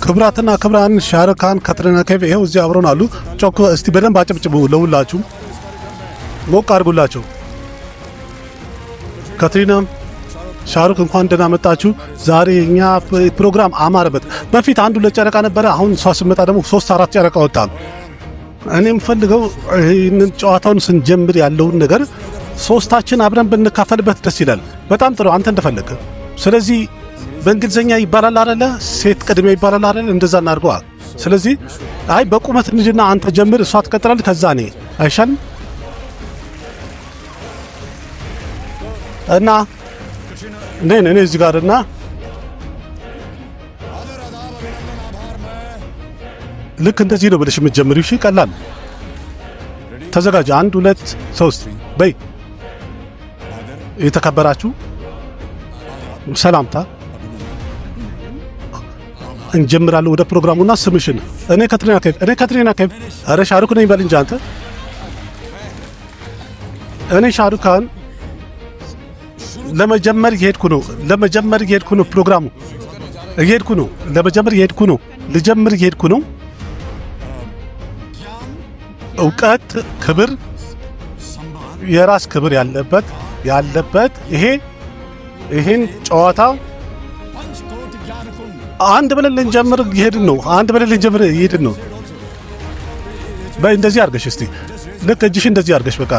ክብራትና ክብራን ሻሩካን ካትሪና ከይፍ ይሄው እዚህ አብረውን አሉ። ጮክ እስቲ በደንብ አጨብጭቡ፣ ለሁላችሁ ሞቅ አድርጉላቸው። ካትሪና ሻሩክ እንኳን ደህና መጣችሁ። ዛሬ እኛ ፕሮግራም አማረበት። በፊት አንዱ ለጨረቃ ነበረ፣ አሁን እሷ ስትመጣ ደግሞ 3-4 ጨረቃ ወጣ። እኔም ፈልገው ይህንን ጨዋታውን ስንጀምር ያለውን ነገር ሶስታችን አብረን ብንካፈልበት ደስ ይላል። በጣም ጥሩ፣ አንተ እንደፈለገ። ስለዚህ በእንግሊዝኛ ይባላል አይደለ? ሴት ቅድሚያ ይባላል አይደለ? እንደዛ እናድርገዋ። ስለዚህ አይ በቁመት ልጅና አንተ ጀምር፣ እሷ ትቀጥላለች፣ ከዛ እኔ አይሻልም? እና እኔ እዚህ ጋርና ልክ እንደዚህ ነው ብለሽ የምትጀምሪው። እሺ፣ ቀላል ተዘጋጅ። 1 2 3 በይ። የተከበራችሁ ሰላምታ እንጀምራለን ወደ ፕሮግራሙና ስምሽን። እኔ ካትሪና ከይፍ። አረ ሻሩክ ነኝ በል እንጂ አንተ። እኔ ሻሩካን ለመጀመር እየሄድኩ ነው። ፕሮግራሙ ልጀምር እየሄድኩ ነው። እውቀት፣ ክብር፣ የራስ ክብር ያለበት ይሄን ጨዋታ አንድ ብለን ልንጀምር እየሄድን ነው። በይ እንደዚህ አድርገሽ እስቲ ልክ እጅሽ እንደዚህ አድርገሽ በቃ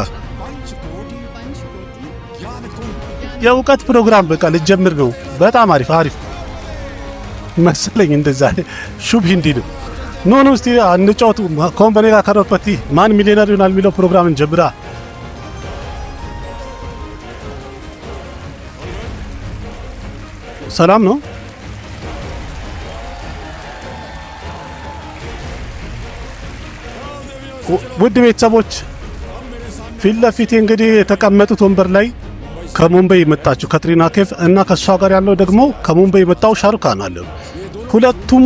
የእውቀት ፕሮግራም በቃ ልጀምር ነው። በጣም አሪፍ መሰለኝ። እንደዛ ሹብ ሂንዲ ነው። ኖ እስቲ እንጫወቱ። ኮምፓኒ ጋር ከሮፐቲ ማን ሚሊዮነር ይሆናል የሚለው ፕሮግራም እንጀምራ። ሰላም ነው። ውድ ቤተሰቦች ፊት ለፊት እንግዲህ የተቀመጡት ወንበር ላይ ከሙምባይ የመጣችው ካትሪና ከይፍ እና ከሷ ጋር ያለው ደግሞ ከሙምባይ የመጣው ሻሩካን አለ። ሁለቱም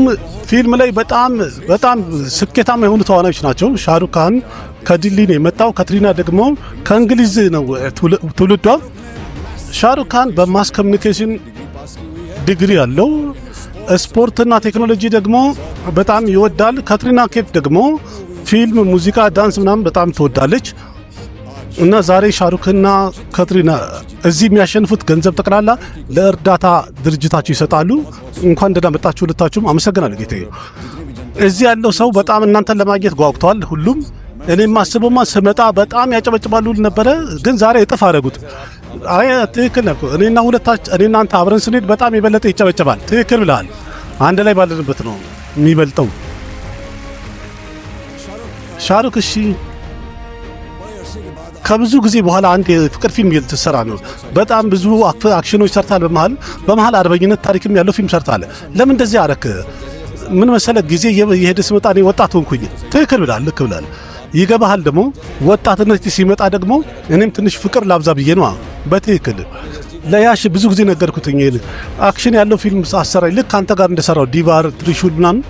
ፊልም ላይ በጣም ስኬታማ የሆኑ ተዋናዮች ናቸው። ሻሩካን ከዲሊ ነው የመጣው፣ ካትሪና ደግሞ ከእንግሊዝ ነው ትውልዷ። ሻሩካን በማስ ኮሚኒኬሽን ዲግሪ ያለው፣ ስፖርትና ቴክኖሎጂ ደግሞ በጣም ይወዳል። ካትሪና ከይፍ ደግሞ ፊልም፣ ሙዚቃ፣ ዳንስ ምናምን በጣም ትወዳለች። እና ዛሬ ሻሩክና ካትሪና እዚህ የሚያሸንፉት ገንዘብ ጠቅላላ ለእርዳታ ድርጅታቸው ይሰጣሉ። እንኳን ደህና መጣችሁ ሁለታችሁም። አመሰግናለሁ ጌታዬ። እዚህ ያለው ሰው በጣም እናንተን ለማግኘት ጓጉቷል ሁሉም። እኔም አስበውማ ስመጣ በጣም ያጨበጭባሉ ነበረ፣ ግን ዛሬ እጥፍ አደረጉት። አይ ትክክል ነው። እኔና አንተ አብረን ስንሄድ በጣም የበለጠ ይጨበጨባል። ትክክል ብለሃል። አንድ ላይ ባለንበት ነው የሚበልጠው። ሻሩክ እሺ፣ ከብዙ ጊዜ በኋላ አንድ የፍቅር ፊልም ልትሰራ ነው። በጣም ብዙ አክሽኖች ሰርታል። በመሃል አርበኝነት ታሪክም ያለው ፊልም ሰርታል። ለምን እንደዚህ አረክ? ምን መሰለ፣ ጊዜ የሄደ ሲመጣ እኔ ወጣት ሆንኩኝ። ትክክል ብላል፣ ልክ ብላል። ይገባሃል። ደግሞ ወጣትነት ሲመጣ ደግሞ እኔም ትንሽ ፍቅር ላብዛ ብዬ ነው። በትክክል ለያሽ ብዙ ጊዜ ነገርኩትኝ። አክሽን ያለው ፊልም አሰራኝ፣ ልክ አንተ ጋር እንደሰራው ዲቫር ትሪሹል ምናምን።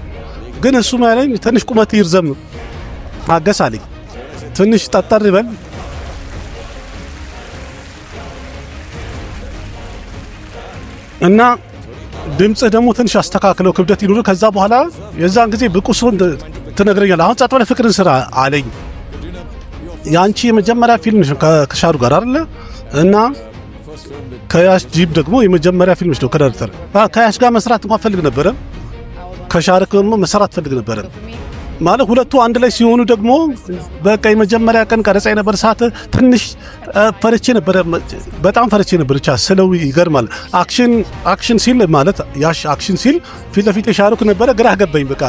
ግን እሱ ማለት ትንሽ ቁመት ይርዘም አገሳለኝ፣ ትንሽ ጠጠር ይበል እና ድምጽህ ደግሞ ትንሽ አስተካክለው፣ ክብደት ይኑር። ከዛ በኋላ የዛን ጊዜ ብቁ ሰውን ትነግረኛለህ። አሁን ጸጥ ብለህ ፍቅርን ስራ አለኝ። ያንቺ የመጀመሪያ ፊልም ከሻሩ ጋር አይደለ? እና ከያሽ ጂብ ደግሞ የመጀመሪያ ፊልምሽ ነው ከዳይሬክተር። ከያሽ ጋር መስራት እንኳን ፈልግ ነበረ፣ ከሻሩክ ደግሞ መስራት ፈልግ ነበረ። ማለት ሁለቱ አንድ ላይ ሲሆኑ ደግሞ በቃ የመጀመሪያ ቀን ቀረጻ የነበር ሰዓት ትንሽ ፈርቼ ነበር፣ በጣም ፈርቼ ነበር። ብቻ ስለው ይገርማል። አክሽን ሲል ማለት ያሽ አክሽን ሲል ፊት ለፊት ሻሩክ ነበረ። ግራ ገባኝ፣ በቃ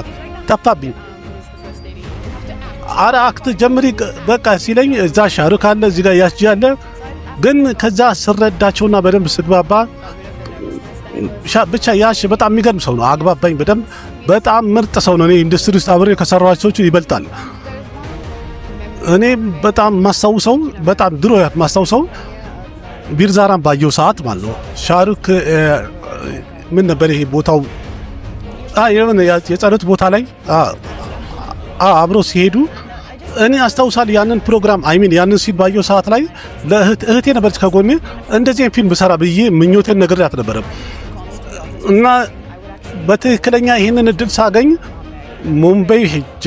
ጠፋብኝ። አረ አክት ጀምሪ በቃ ሲለኝ እዛ ሻሩክ አለ፣ እዚህ ጋር ያሽ አለ። ግን ከዛ ስረዳቸውና በደንብ ስግባባ ብቻ ያሽ በጣም የሚገርም ሰው ነው። አግባባኝ በደንብ። በጣም ምርጥ ሰው ነው። እኔ ኢንዱስትሪ ውስጥ አብሬ ከሰራኋቸው ይበልጣል። እኔ በጣም ማስታውሰው በጣም ድሮ ማስታውሰው ቢርዛራን ባየው ሰዓት ማለት ነው። ሻሩክ ምን ነበር ይሄ ቦታው? የጸሎት ቦታ ላይ አብሮ ሲሄዱ እኔ አስታውሳለሁ። ያንን ፕሮግራም ያንን ሲል ባየው ሰዓት ላይ ለእህቴ ነበረች ከጎኔ። እንደዚህ ፊልም ብሰራ ብዬ ምኞቴን ነግሬያት ነበረ። እና በትክክለኛ ይህንን እድል ሳገኝ ሙምባይ ሄጄ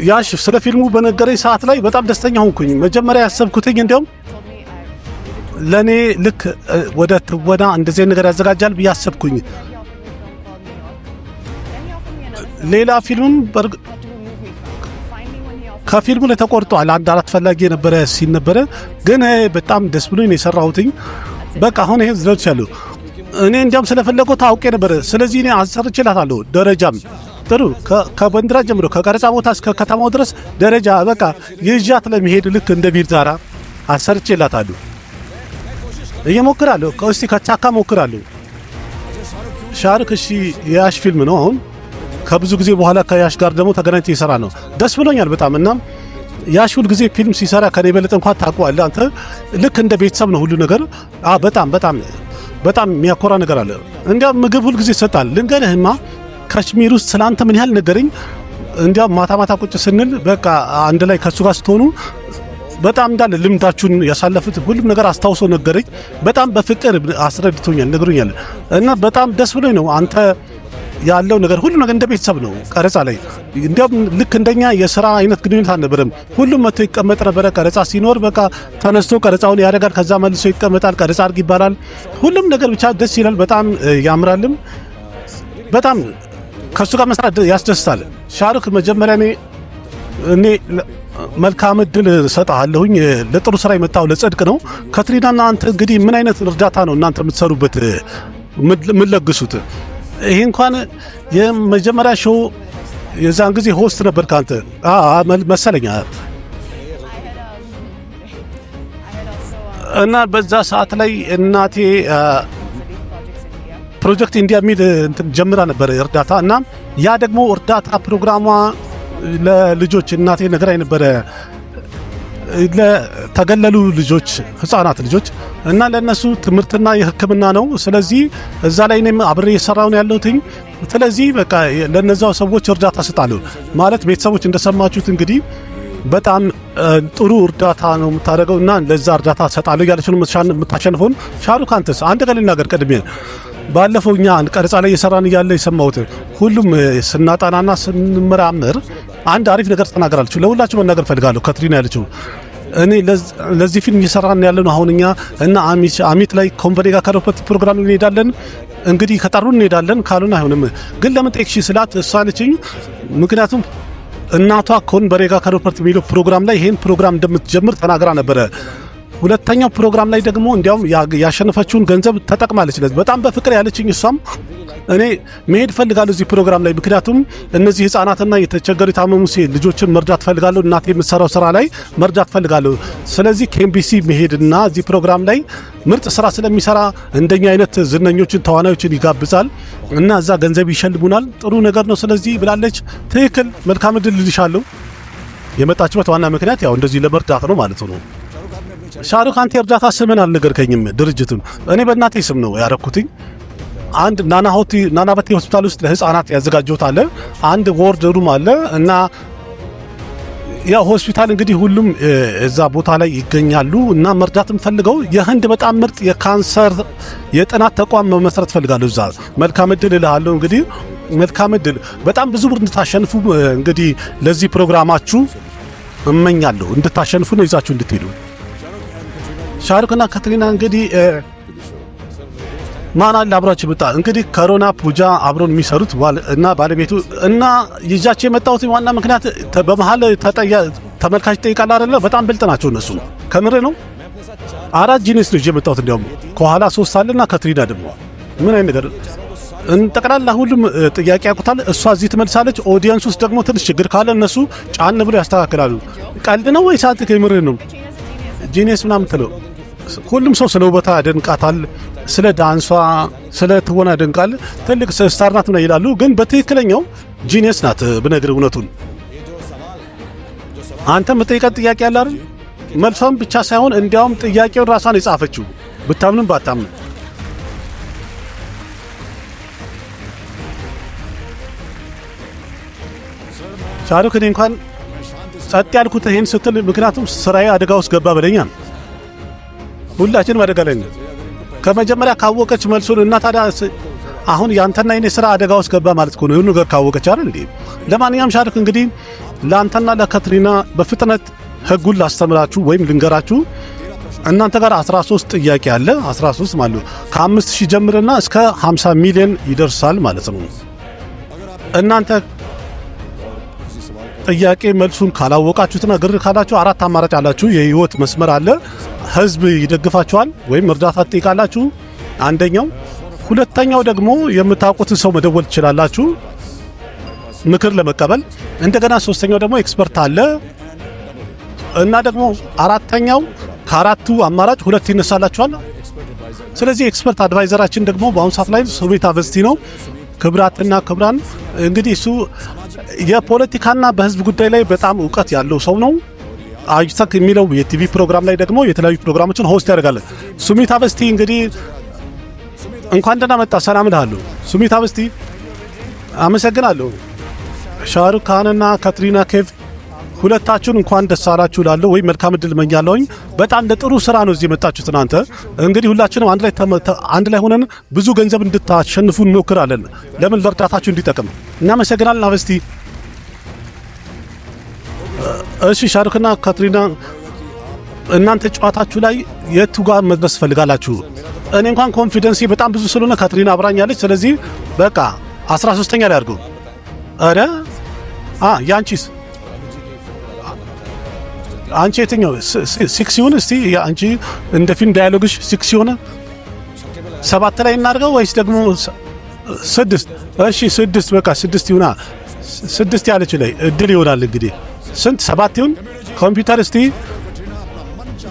ያሽ ስለ ፊልሙ በነገረኝ ሰዓት ላይ በጣም ደስተኛ ሆንኩኝ። መጀመሪያ ያሰብኩትኝ እንዲያውም ለኔ ልክ ወደ ትወና እንደዚህ ነገር ያዘጋጃል ብዬ አሰብኩኝ። ሌላ ፊልም ከፊልሙ ላይ ተቆርጧል። አንድ አራት ፈላጊ የነበረ ሲን ነበረ፣ ግን በጣም ደስ ብሎኝ ነው የሰራሁትኝ። በቃ አሁን ይሄ ዝለቻለሁ እኔ እንዲያውም ስለፈለገው ታውቄ ነበር። ስለዚህ እኔ አሰርችላታለሁ ደረጃም ጥሩ ከበንድራ ጀምሮ ከቀረጻ ቦታ እስከ ከተማው ድረስ ደረጃ በቃ ይዣት ለመሄድ ልክ እንደ ቢርዛራ አሰርችላታለሁ። እየሞክራለሁ እስቲ ከቻካ ሞክራለሁ። ሻሩክ እሺ የያሽ ፊልም ነው አሁን ከብዙ ጊዜ በኋላ ከያሽ ጋር ደግሞ ተገናኝቶ ይሰራ ነው። ደስ ብሎኛል በጣም። እና ያሽ ሁል ጊዜ ፊልም ሲሰራ ከኔ በለጠ እንኳን ታውቀዋለህ አንተ ልክ እንደ ቤተሰብ ነው ሁሉ ነገር። በጣም በጣም በጣም የሚያኮራ ነገር አለ። እንዲያውም ምግብ ሁል ጊዜ ይሰጣል። ልንገርህማ ካሽሚር ውስጥ ስላንተ ምን ያህል ነገረኝ። እንዲያውም ማታ ማታ ቁጭ ስንል በቃ አንድ ላይ ከሱ ጋር ስትሆኑ በጣም እንዳለ ልምዳችሁን ያሳለፉት ሁሉም ነገር አስታውሶ ነገረኝ። በጣም በፍቅር አስረድቶኛል ነግሮኛል። እና በጣም ደስ ብሎኝ ነው አንተ ያለው ነገር ሁሉ ነገር እንደ ቤተሰብ ነው። ቀረጻ ላይ እንዲያውም ልክ እንደኛ የሥራ አይነት ግንኙነት አልነበረም። ሁሉም መጥቶ ይቀመጥ ነበረ። ቀረጻ ሲኖር በቃ ተነስቶ ቀረጻውን ያደርጋል። ከዛ መልሶ ይቀመጣል። ቀረጻ አድርግ ይባላል። ሁሉም ነገር ብቻ ደስ ይላል። በጣም ያምራልም። በጣም ከሱ ጋር መስራት ያስደስታል። ሻሩክ መጀመሪያ እኔ መልካም እድል ሰጣለሁኝ። ለጥሩ ስራ የመጣው ለጽድቅ ነው። ካትሪናና አንተ እንግዲህ ምን አይነት እርዳታ ነው እናንተ የምትሰሩበት የምትለግሱት? ይሄ እንኳን የመጀመሪያ ሾው የዛን ጊዜ ሆስት ነበር ካንተ መሰለኛ እና በዛ ሰዓት ላይ እናቴ ፕሮጀክት ኢንዲያ የሚል ጀምራ ነበር እርዳታ። እና ያ ደግሞ እርዳታ ፕሮግራሟ ለልጆች እናቴ ነግራኝ ነበረ ለተገለሉ ልጆች ህፃናት ልጆች እና ለነሱ ትምህርትና የሕክምና ነው። ስለዚህ እዛ ላይ እኔም አብሬ እየሰራሁ ነው ያለሁት። ስለዚህ በቃ ለነዛው ሰዎች እርዳታ ሰጣለሁ ማለት ቤተሰቦች እንደሰማችሁት እንግዲህ በጣም ጥሩ እርዳታ ነው የምታደርገው እና ለዛ እርዳታ ሰጣለሁ ያለች ነው የምታሸንፈው። ሻሩክ አንተስ አንድ ቀን ልናገር ቀድሜ ባለፈው እኛ ቀረጻ ላይ እየሰራን እያለ የሰማሁት ሁሉም ስናጣናና ስንመራመር አንድ አሪፍ ነገር ተናገራለች። ለሁላችሁ መናገር ፈልጋለሁ። ካትሪና ያለችው እኔ ለዚህ ፊልም እየሰራን ያለነው አሁን እኛ እና አሚት ላይ ኮምፓኒ ጋር ከረበት ፕሮግራም እንሄዳለን። እንግዲህ ከጠሩን እንሄዳለን፣ ካሉን አይሆንም። ግን ለምን ጠይቅሽ ስላት እሷ አለችኝ ምክንያቱም እናቷ ኮምፓኒ ጋር ከረበት የሚለው ፕሮግራም ላይ ይሄን ፕሮግራም እንደምትጀምር ተናግራ ነበረ። ሁለተኛው ፕሮግራም ላይ ደግሞ እንዲያውም ያሸነፈችውን ገንዘብ ተጠቅማለች። ለዚህ በጣም በፍቅር ያለችኝ እሷም እኔ መሄድ ፈልጋለሁ እዚህ ፕሮግራም ላይ ምክንያቱም እነዚህ ህፃናትና የተቸገሩ የታመሙ ልጆችን መርዳት ፈልጋለሁ። እናቴ የምትሰራው ስራ ላይ መርዳት ፈልጋለሁ። ስለዚህ ከኤምቢሲ መሄድና እዚህ ፕሮግራም ላይ ምርጥ ስራ ስለሚሰራ እንደኛ አይነት ዝነኞችን ተዋናዮችን ይጋብዛል እና እዛ ገንዘብ ይሸልሙናል። ጥሩ ነገር ነው ስለዚህ ብላለች። ትክክል። መልካም እድል ልልሻለሁ። የመጣችበት ዋና ምክንያት ያው እንደዚህ ለመርዳት ነው ማለት ነው። ሻሩክ አንተ እርዳታ ስምን አልነገርከኝም ድርጅቱን። እኔ በእናቴ ስም ነው ያረኩትኝ። አንድ ናናበቴ ሆስፒታል ውስጥ ለህፃናት ያዘጋጀሁት አለ። አንድ ወርድ ሩም አለ እና ያ ሆስፒታል እንግዲህ ሁሉም እዛ ቦታ ላይ ይገኛሉ እና መርዳትም ፈልገው የህንድ በጣም ምርጥ የካንሰር የጥናት ተቋም መመስረት ፈልጋለሁ እዛ። መልካም እድል እልሃለሁ። እንግዲህ መልካም እድል። በጣም ብዙ ብር እንድታሸንፉ እንግዲህ ለዚህ ፕሮግራማችሁ እመኛለሁ። እንድታሸንፉ ነው ይዛችሁ እንድትሄዱ። ሻሩክና ካትሪና እንግዲህ ማን አለ አብራችሁ ብጣ እንግዲህ ከሮና ፑጃ አብሮን የሚሰሩት እና ባለቤቱ እና ይዛቸው የመጣሁት ዋና ምክንያት በመሃል ተመልካች ጠይቃል አይደለ? በጣም ብልጥ ናቸው እነሱ። ከምሬ ነው። 4 ጂኒስ ነው የመጣሁት። እንዲያውም ከኋላ 3 አለና ካትሪና ደግሞ ምን አይነት ነገር እንጠቅላላ ሁሉም ጥያቄ ያውቁታል። እሷ እዚህ ትመልሳለች። ኦዲየንስ ውስጥ ደግሞ ትንሽ ችግር ካለ እነሱ ጫን ብሎ ያስተካክላሉ። ቀልድ ነው ወይ ሳንት ከምሬ ነው ጂኒስ ምናምን ትለው ሁሉም ሰው ስለ ውበታ ያደንቃታል፣ ስለ ዳንሷ፣ ስለ ትወና ያደንቃል። ትልቅ ስታር ናት ነው ይላሉ። ግን በትክክለኛው ጂኒየስ ናት ብነግር እውነቱን። አንተ የምጠይቀት ጥያቄ ያለ አይደል? መልሷም ብቻ ሳይሆን እንዲያውም ጥያቄውን ራሷን የጻፈችው ብታምንም ባታምንም። ሻሩክ እኔ እንኳን ጸጥ ያልኩት ይሄን ስትል ምክንያቱም ስራዬ አደጋ ውስጥ ገባ በለኛ። ሁላችንም አደጋ ላይ ነን። ከመጀመሪያ ካወቀች መልሱን እና ታዲያ አሁን ያንተና የኔ ስራ አደጋ ውስጥ ገባ ማለት ነው። ይሁን ነገር ካወቀች አይደል እንዴ? ለማንኛውም ሻርክ እንግዲህ ለአንተና ለካትሪና በፍጥነት ህጉን ላስተምራችሁ ወይም ልንገራችሁ። እናንተ ጋር 13 ጥያቄ አለ። 13 ማለት ከ5000 ጀምርና እስከ 50 ሚሊዮን ይደርሳል ማለት ነው። እናንተ ጥያቄ መልሱን ካላወቃችሁትና ግር ካላችሁ 4 አማራጭ አላችሁ። የህይወት መስመር አለ። ህዝብ ይደግፋችኋል ወይም እርዳታ ትጠይቃላችሁ። አንደኛው። ሁለተኛው ደግሞ የምታውቁትን ሰው መደወል ትችላላችሁ ምክር ለመቀበል። እንደገና ሶስተኛው ደግሞ ኤክስፐርት አለ እና ደግሞ አራተኛው ከአራቱ አማራጭ 2 ይነሳላችኋል። ስለዚህ ኤክስፐርት አድቫይዘራችን ደግሞ በአሁኑ ሰዓት ላይ ሱሚት አቨስቲ ነው። ክብራትና ክብራን እንግዲህ እሱ የፖለቲካና በህዝብ ጉዳይ ላይ በጣም እውቀት ያለው ሰው ነው። አይታክ የሚለው የቲቪ ፕሮግራም ላይ ደግሞ የተለያዩ ፕሮግራሞችን ሆስት ያደርጋል። ሱሚት አቨስቲ እንግዲህ እንኳን ደህና መጣ። ሰላም እልሃለሁ ሱሚት አቨስቲ። አመሰግናለሁ። ሻሩክ ካንና ካትሪና ኬቭ ሁለታችሁን እንኳን ደስ አላችሁ እላለሁ ወይ መልካም እድል እመኛለሁኝ። በጣም ለጥሩ ስራ ነው እዚህ የመጣችሁት እናንተ። እንግዲህ ሁላችንም አንድ ላይ ሆነን ብዙ ገንዘብ እንድታሸንፉ እንሞክራለን። ለምን ለእርዳታችሁ እንዲጠቅም። እናመሰግናለን አቨስቲ። እሺ ሻሩክና ካትሪና እናንተ ጨዋታችሁ ላይ የቱ ጋር መድረስ ፈልጋላችሁ? እኔ እንኳን ኮንፊደንሲ በጣም ብዙ ስለሆነ ካትሪና አብራኛለች። ስለዚህ በቃ 13ኛ ላይ አድርገው። አረ ያንቺስ? አንቺ የትኛው 6 ይሁን? እስቲ አንቺ እንደ ፊልም ዳያሎግሽ 6 ይሆነ 7 ላይ እናድርገው ወይስ ደግሞ 6? እሺ 6 በቃ 6 ይሁና። 6 ያለች ላይ እድል ይሆናል እንግዲህ። ስንት 7 ይሁን? ኮምፒውተር እስቲ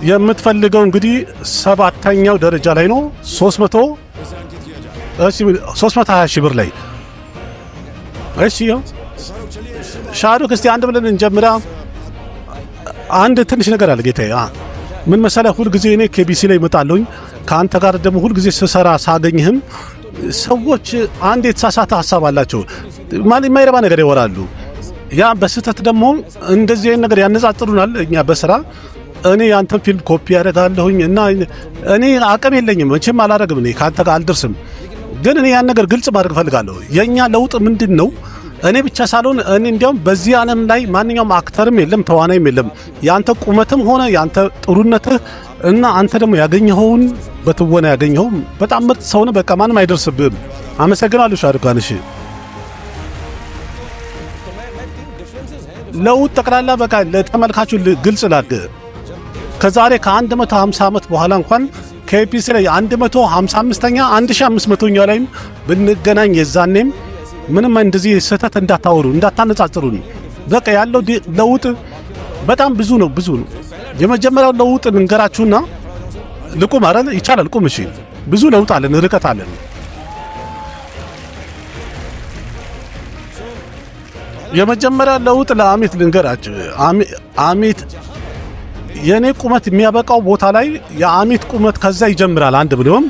የምትፈልገው እንግዲህ 7ኛው ደረጃ ላይ ነው። 320 ሺህ ብር ላይ። እሺ ሻሩክ እስቲ አንድ ብለን እንጀምራ። አንድ ትንሽ ነገር አለ ጌታዬ። ምን መሰለህ፣ ሁል ጊዜ እኔ ኬቢሲ ላይ እመጣለሁኝ ከአንተ ጋር ደግሞ ሁል ጊዜ ስሰራ ሳገኝህም ሰዎች አንድ የተሳሳተ ሀሳብ አላቸው ማለት የማይረባ ነገር ያወራሉ። ያ በስህተት ደግሞ እንደዚህ አይነት ነገር ያነጻጽሩናል እኛ በስራ። እኔ ያንተን ፊልም ኮፒ ያደርጋለሁኝ እና እኔ አቅም የለኝም መቼም አላደርግም። እኔ ካንተ ጋር አልደርስም። ግን እኔ ያን ነገር ግልጽ ማድረግ ፈልጋለሁ። የኛ ለውጥ ምንድነው? እኔ ብቻ ሳልሆን እኔ እንዲያውም በዚህ ዓለም ላይ ማንኛውም አክተርም የለም ተዋናይም የለም። ያንተ ቁመትም ሆነ ያንተ ጥሩነትህ እና አንተ ደግሞ ያገኘኸውን በትወና ያገኘኸው በጣም ምርጥ ሰው ነህ። በቃ ማንም አይደርስብህም። አመሰግናለሁ ሻሩካን። እሺ ለውጥ ጠቅላላ በቃ ለተመልካቹ ግልጽ ላድርግ። ከዛሬ ከ150 ዓመት በኋላ እንኳን ከኤፒሲ ላይ 155ኛ 1500ኛ ላይም ብንገናኝ የዛኔም ምንም እንደዚህ ስህተት እንዳታወሩ እንዳታነጻጽሩን። በቃ ያለው ለውጥ በጣም ብዙ ነው። የመጀመሪያው ለውጥ እንገራችሁና ልቁም አይደል? ይቻላል ቁም። እሺ ብዙ ለውጥ አለን፣ ርቀት አለን። የመጀመሪያው ለውጥ ለአሚት ልንገራችሁ። አሚት የኔ ቁመት የሚያበቃው ቦታ ላይ የአሚት ቁመት ከዛ ይጀምራል። አንድ ብሎም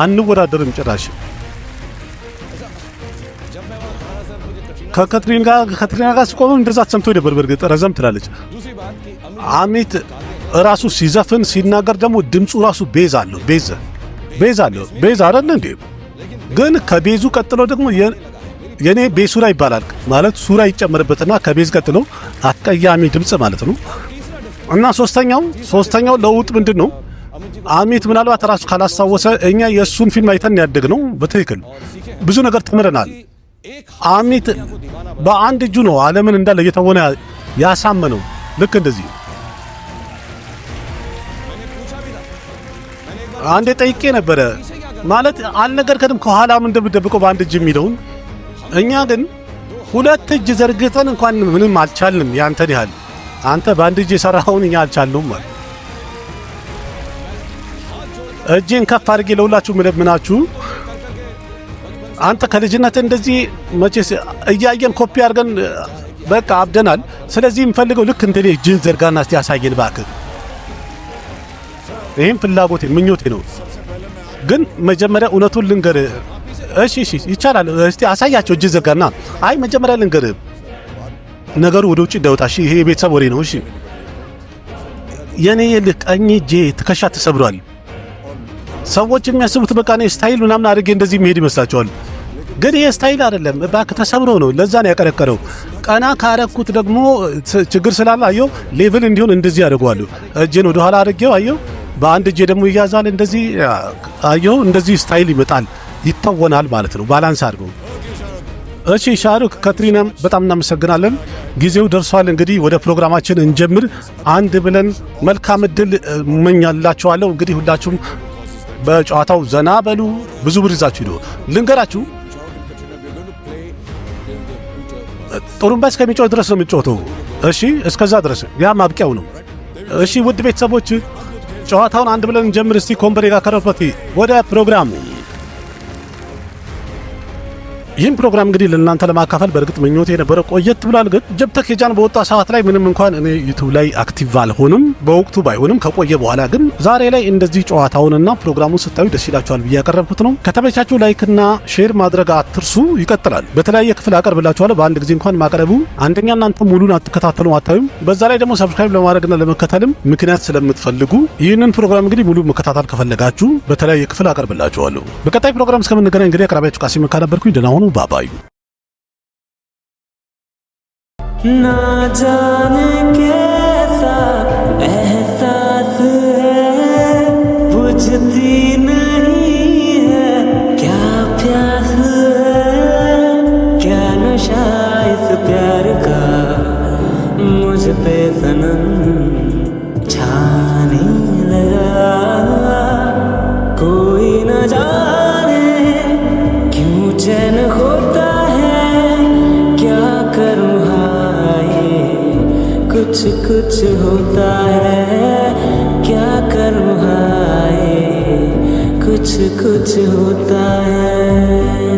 አንወዳደርም ጭራሽ። ከካትሪና ጋር ሲቆም እንደዛ ተሰምቶ ነበር። በርግጥ ረዘም ትላለች። አሚት ራሱ ሲዘፍን ሲናገር ደግሞ ድምፁ ራሱ ቤዝ አለው። ቤዝ አይደል እንዴ? ግን ከቤዙ ቀጥሎ ደግሞ የኔ ቤሱራ ይባላል ማለት ሱራ ይጨመርበትና ከቤዝ ቀጥሎ አስቀያሚ ድምጽ ማለት ነው። እና ሶስተኛው ለውጥ ምንድነው? አሚት ምናልባት ራሱ ካላስታወሰ እኛ የሱን ፊልም አይተን ያደግነው በትክክል ብዙ ነገር ተምረናል። አሚት በአንድ እጁ ነው ዓለምን እንዳለ እየተወነ ያሳመነው። ልክ እንደዚህ አንዴ ጠይቄ ነበረ ማለት አልነገርከንም ከኋላም እንደምደብቀው በአንድ እጅ የሚለውን። እኛ ግን 2 እጅ ዘርግተን እንኳን ምንም አልቻልንም። ያንተን ያህል አንተ በአንድ እጅ የሰራኸውን እኛ አልቻልነውም ማለት። እጄን ከፍ አድርጌ ለሁላችሁ ምለምናችሁ አንተ ከልጅነት እንደዚህ መቼስ እያየን ኮፒ አድርገን በቃ አብደናል። ስለዚህ የምፈልገው ልክ እንደኔ እጅን ዘርጋና እስቲ ያሳየን እባክህ። ይሄን ፍላጎቴ ምኞቴ ነው። ግን መጀመሪያ እውነቱን ልንገር። እሺ ይቻላል። እስቲ አሳያቸው እጅ ዘርጋና። አይ መጀመሪያ ልንገር ነገሩ ወደ ውጭ እንዳይወጣ። እሺ ይሄ ቤተሰብ ወሬ ነው። እሺ የኔ ቀኝ እጄ ትከሻ ተሰብሯል። ሰዎች የሚያስቡት በቃ እኔ ስታይል ምናምን አድርጌ እንደዚህ መሄድ ይመስላቸዋል። ግን ይሄ ስታይል አይደለም። እባክህ ተሰብሮ ነው፣ ለዛ ነው ያቀረቀረው። ቀና ካረኩት ደግሞ ችግር ስላለ አየው ሌቭል እንዲሆን እንደዚህ አድርገዋለሁ። እጄን ወደ ኋላ አድርጌው አየው፣ በአንድ እጄ ደግሞ ይያዛል እንደዚህ አየው፣ እንደዚህ ስታይል ይመጣል፣ ይተወናል ማለት ነው። ባላንስ አድርገው። እሺ ሻሩክ ካትሪናም በጣም እናመሰግናለን። ጊዜው ደርሷል። እንግዲህ ወደ ፕሮግራማችን እንጀምር። አንድ ብለን መልካም እድል እመኛላችኋለሁ። እንግዲህ ሁላችሁም በጨዋታው ዘና በሉ። ብዙ ብር ይዛችሁ ሂዱ። ልንገራችሁ ጥሩምባ እስከሚጮህ ድረስ ነው የሚጮተው። እሺ እስከዛ ድረስ ያ ማብቂያው ነው። እሺ ውድ ቤተሰቦች ጨዋታውን አንድ ብለን እንጀምር። እስቲ ኮምበሬ ጋር ከረፈቲ ወደ ፕሮግራሙ። ይህን ፕሮግራም እንግዲህ ለእናንተ ለማካፈል በእርግጥ ምኞቴ የነበረ ቆየት ብሏል። ግን ጀብተክ የጃን በወጣ ሰዓት ላይ ምንም እንኳን እኔ ዩቲዩብ ላይ አክቲቭ አልሆንም በወቅቱ ባይሆንም ከቆየ በኋላ ግን ዛሬ ላይ እንደዚህ ጨዋታውንና ፕሮግራሙን ስታዩ ደስ ይላችኋል ብዬ ያቀረብኩት ነው። ከተመቻችሁ ላይክና ሼር ማድረግ አትርሱ። ይቀጥላል። በተለያየ ክፍል አቀርብላችኋለሁ። በአንድ ጊዜ እንኳን ማቅረቡ አንደኛ እናንተ ሙሉን አትከታተሉ አታዩም። በዛ ላይ ደግሞ ሰብስክራይብ ለማድረግና ለመከተልም ምክንያት ስለምትፈልጉ ይህንን ፕሮግራም እንግዲህ ሙሉ መከታተል ከፈለጋችሁ በተለያየ ክፍል አቀርብላችኋለሁ። በቀጣይ ፕሮግራም እስከምንገናኝ እንግዲህ አቅራቢያችሁ ቃሲም ካነበርኩኝ ደህና ሁኑ። बाबाई। ना जाने कैसा एहसास है बुझती नहीं है क्या प्यास है क्या नशा इस प्यार का मुझ पे सनम छाने लगा कोई न जाने क्यों चैन होता है क्या करूँ हाय कुछ कुछ होता है क्या करूँ हाय कुछ कुछ होता है।